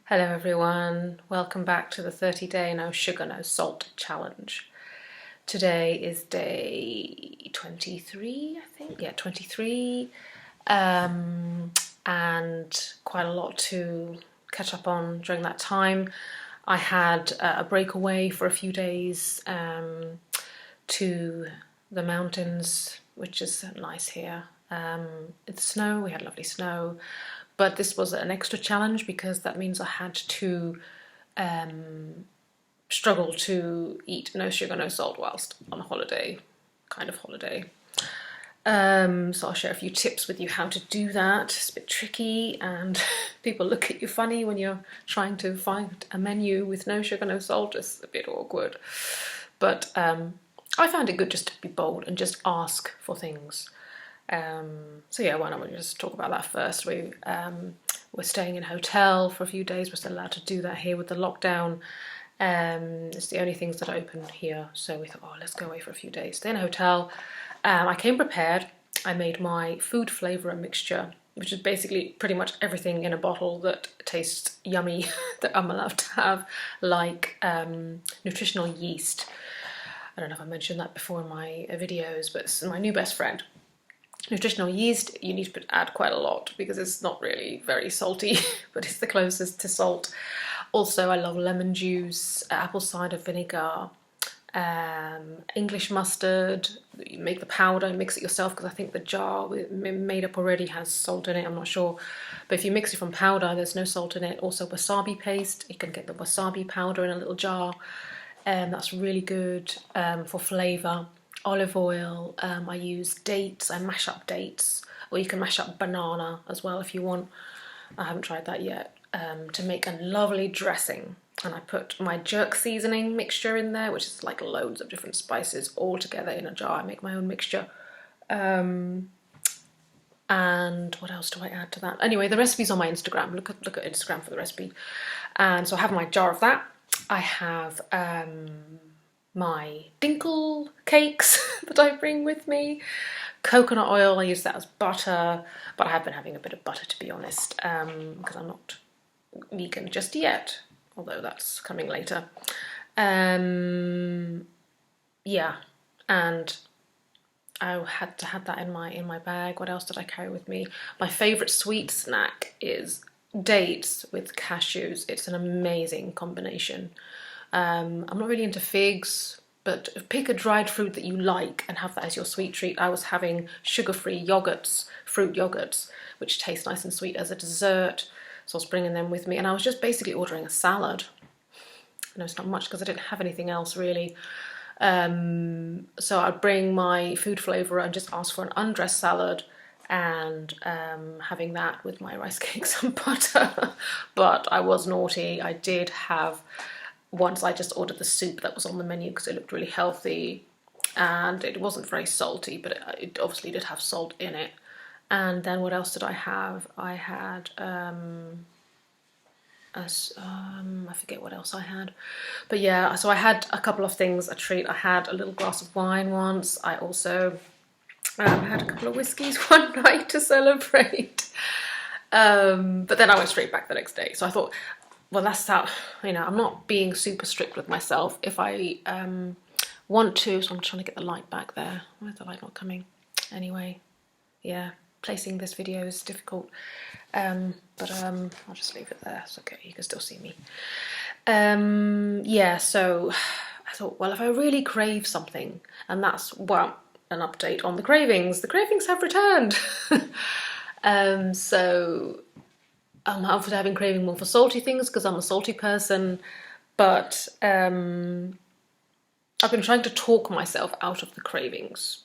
Hello everyone, welcome back to the 30-day no sugar, no salt challenge. Today is day 23, I think, yeah, 23, and quite a lot to catch up on during that time. I had a breakaway for a few days to the mountains, which is nice here. It's snow, we had lovely snow. But this was an extra challenge because that means I had to struggle to eat no sugar, no salt whilst on a holiday, kind of holiday. So I'll share a few tips with you how to do that. It's a bit tricky and people look at you funny when you're trying to find a menu with no sugar, no salt. It's a bit awkward. But I found it good just to be bold and just ask for things. So yeah, why not we just talk about that first. We're staying in a hotel for a few days. We're still allowed to do that here with the lockdown. It's the only things that are open here. So we thought, oh, let's go away for a few days. Stay in a hotel. I came prepared. I made my food flavourer mixture, which is basically pretty much everything in a bottle that tastes yummy that I'm allowed to have, like nutritional yeast. I don't know if I mentioned that before in my videos, but it's my new best friend. Nutritional yeast, you need to add quite a lot because it's not really very salty, but it's the closest to salt. Also, I love lemon juice, apple cider vinegar, English mustard. You make the powder, mix it yourself because I think the jar made up already has salt in it, I'm not sure. But if you mix it from powder, there's no salt in it. Also wasabi paste, you can get the wasabi powder in a little jar. That's really good for flavour. Olive oil, I use dates, I mash up dates, or you can mash up banana as well if you want. I haven't tried that yet, to make a lovely dressing. And I put my jerk seasoning mixture in there, which is like loads of different spices all together in a jar. I make my own mixture. And what else do I add to that? Anyway, the recipe's on my Instagram. Look at Instagram for the recipe. And so I have my jar of that. I have my dinkel cakes that I bring with me. Coconut oil, I use that as butter, but I have been having a bit of butter to be honest, because I'm not vegan just yet, although that's coming later. Yeah, and I had to have that in my bag. What else did I carry with me? My favourite sweet snack is dates with cashews. It's an amazing combination. I'm not really into figs, but pick a dried fruit that you like and have that as your sweet treat. I was having sugar-free yogurts, fruit yogurts, which taste nice and sweet as a dessert. So I was bringing them with me, and I was just basically ordering a salad. I know it's not much because I didn't have anything else really. So I'd bring my food flavourer and just ask for an undressed salad, and having that with my rice cakes and butter. But I was naughty. I did have... Once I just ordered the soup that was on the menu because it looked really healthy and it wasn't very salty, but it obviously did have salt in it. And then what else did I have? I had, I forget what else I had. But yeah, so I had a couple of things, a treat. I had a little glass of wine once. I also had a couple of whiskies one night to celebrate. But then I went straight back the next day. So I thought, well, that's how, you know, I'm not being super strict with myself. If I want to, so I'm trying to get the light back there. Why is the light not coming? Anyway, yeah, placing this video is difficult. But I'll just leave it there. It's okay, you can still see me. Yeah, so I thought, well, if I really crave something, and that's, well, an update on the cravings. The cravings have returned. So I'm up for having craving more for salty things because I'm a salty person, but I've been trying to talk myself out of the cravings.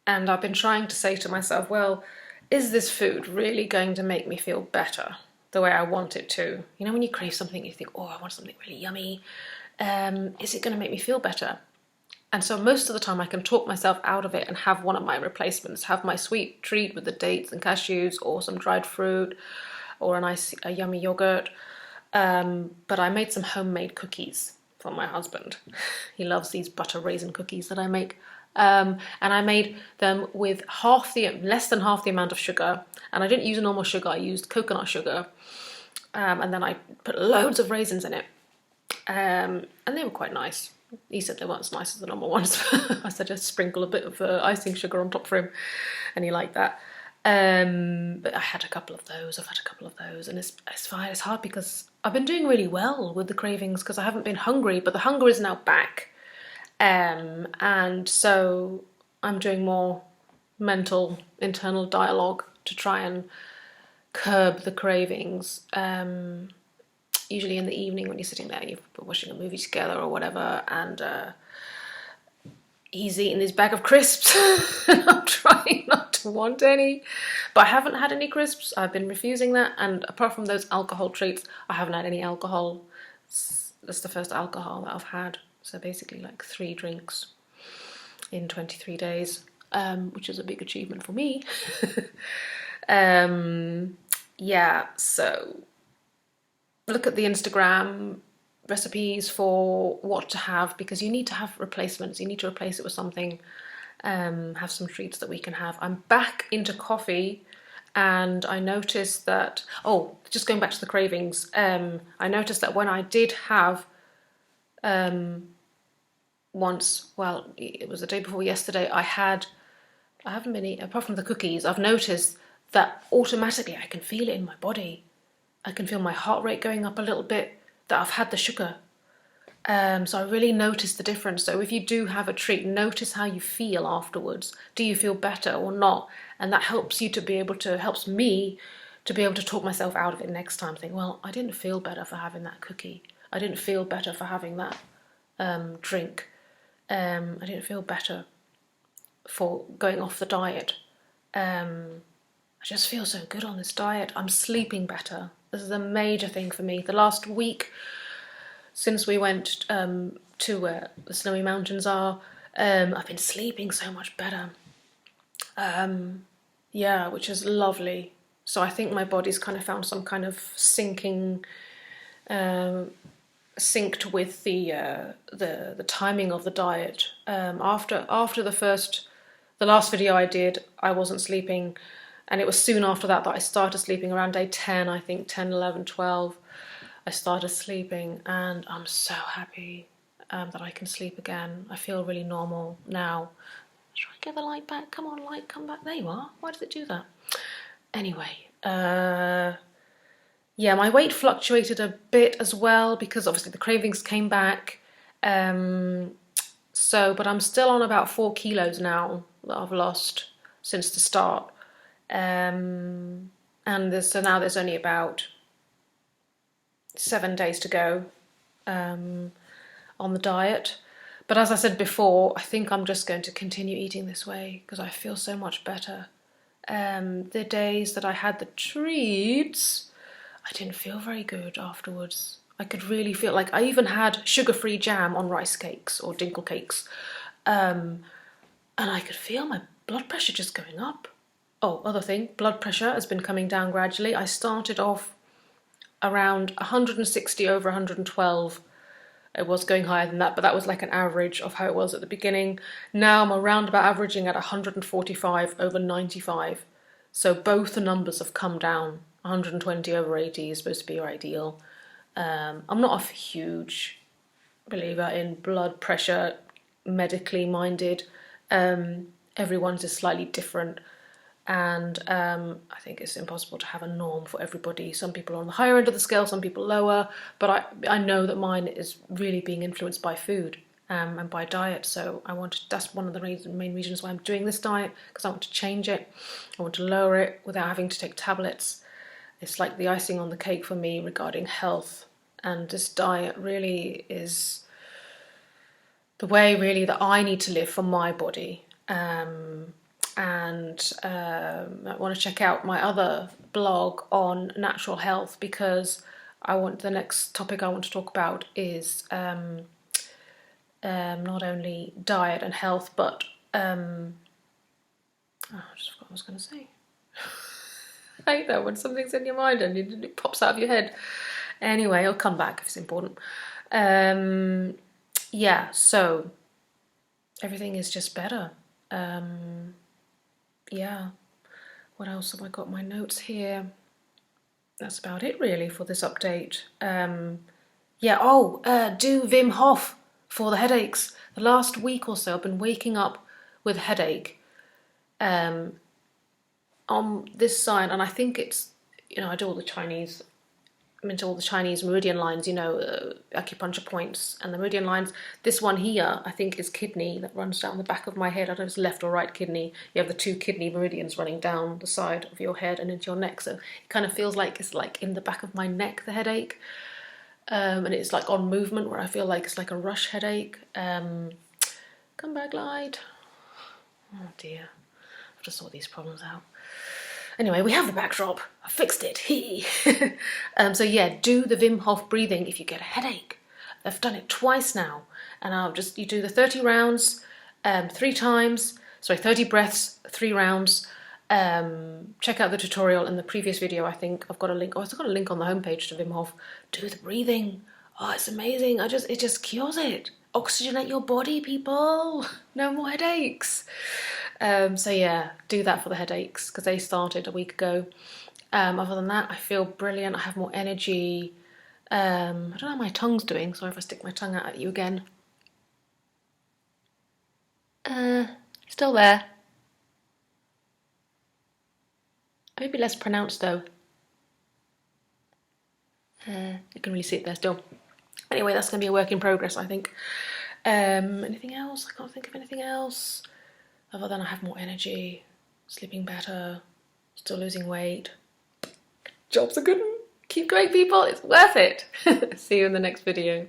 And I've been trying to say to myself, well, is this food really going to make me feel better the way I want it to? You know, when you crave something, you think, oh, I want something really yummy. Is it going to make me feel better? And so most of the time I can talk myself out of it and have one of my replacements, have my sweet treat with the dates and cashews or some dried fruit or a yummy yogurt. But I made some homemade cookies for my husband. He loves these butter raisin cookies that I make. And I made them with less than half the amount of sugar. And I didn't use normal sugar, I used coconut sugar. and then I put loads of raisins in it, and they were quite nice. He said they weren't as nice as the normal ones. I said just sprinkle a bit of icing sugar on top for him, and he liked that. But I had a couple of those. I've had a couple of those, and it's fine. It's hard because I've been doing really well with the cravings because I haven't been hungry, but the hunger is now back, and so I'm doing more mental internal dialogue to try and curb the cravings. Usually in the evening when you're sitting there, you're watching a movie together or whatever, and he's eating his bag of crisps and I'm trying not to want any, but I haven't had any crisps. I've been refusing that, and apart from those alcohol treats, I haven't had any alcohol. That's the first alcohol that I've had, so basically like 3 drinks in 23 days, which is a big achievement for me. Yeah, so look at the Instagram recipes for what to have, because you need to have replacements. You need to replace it with something, have some treats that we can have. I'm back into coffee, and I noticed that, oh, just going back to the cravings, I noticed that when I did have once, well, it was the day before yesterday, I haven't been eating, apart from the cookies, I've noticed that automatically I can feel it in my body. I can feel my heart rate going up a little bit, that I've had the sugar. So I really noticed the difference. So if you do have a treat, notice how you feel afterwards. Do you feel better or not? And that helps you to be able to, helps me to be able to talk myself out of it next time. Think, well, I didn't feel better for having that cookie. I didn't feel better for having that drink. I didn't feel better for going off the diet. I just feel so good on this diet. I'm sleeping better. This is a major thing for me. The last week, since we went to where the snowy mountains are, I've been sleeping so much better. Yeah, which is lovely. So I think my body's kind of found some kind of synced with the timing of the diet. After the last video I did, I wasn't sleeping. And it was soon after that I started sleeping, around day 10, I think, 10, 11, 12. I started sleeping, and I'm so happy that I can sleep again. I feel really normal now. Try and get the light back. Come on, light, come back. There you are. Why does it do that? Anyway, yeah, my weight fluctuated a bit as well because obviously the cravings came back. But I'm still on about 4 kilos now that I've lost since the start. And so now there's only about 7 days to go on the diet. But as I said before, I think I'm just going to continue eating this way because I feel so much better. The days that I had the treats, I didn't feel very good afterwards. I could really feel like I even had sugar-free jam on rice cakes or dinkel cakes. And I could feel my blood pressure just going up. Oh, other thing, blood pressure has been coming down gradually. I started off around 160 over 112. It was going higher than that, but that was like an average of how it was at the beginning. Now I'm around about averaging at 145 over 95. So both the numbers have come down. 120 over 80 is supposed to be your ideal. I'm not a huge believer in blood pressure, medically minded. Everyone's is slightly different. And I think it's impossible to have a norm for everybody. Some people are on the higher end of the scale, some people lower, but I know that mine is really being influenced by food and by diet. So that's one of the main reasons why I'm doing this diet, because I want to change it. I want to lower it without having to take tablets. It's like the icing on the cake for me regarding health. And this diet really is the way really that I need to live for my body. I want to check out my other blog on natural health, because the next topic I want to talk about is not only diet and health, but I just forgot what I was going to say. I hate that when something's in your mind and it pops out of your head. Anyway, I'll come back if it's important. Yeah, so everything is just better. Yeah, what else have I got? My notes here. that's about it really for this update. Yeah, do Wim Hof for the headaches. The last week or so I've been waking up with a headache on this side, and I think it's, I do all the Chinese, I'm into all the Chinese meridian lines, acupuncture points and the meridian lines. This one here, I think, is kidney, that runs down the back of my head. I don't know if it's left or right kidney. You have the 2 kidney meridians running down the side of your head and into your neck. So it kind of feels like it's like in the back of my neck, the headache. And it's like on movement, where I feel like it's like a rush headache. Come back, light. Oh dear, I've just sorted these problems out. Anyway, we have the backdrop. I fixed it. So yeah, do the Wim Hof breathing if you get a headache. I've done it twice now, and you do the 30 rounds, 3 times. Sorry, 30 breaths, 3 rounds. Check out the tutorial in the previous video. I think I've got a link. Oh, I've got a link on the homepage to Wim Hof. Do the breathing. Oh, it's amazing. It just cures it. Oxygenate your body, people. No more headaches. So yeah, do that for the headaches, because they started a week ago. Other than that, I feel brilliant. I have more energy. I don't know how my tongue's doing. Sorry if I stick my tongue out at you again. Still there. Maybe less pronounced though. You can really see it there still. Anyway, that's going to be a work in progress, I think. Anything else? I can't think of anything else. Other than I have more energy, sleeping better, still losing weight. Jobs are good. Keep going, people. It's worth it. See you in the next video.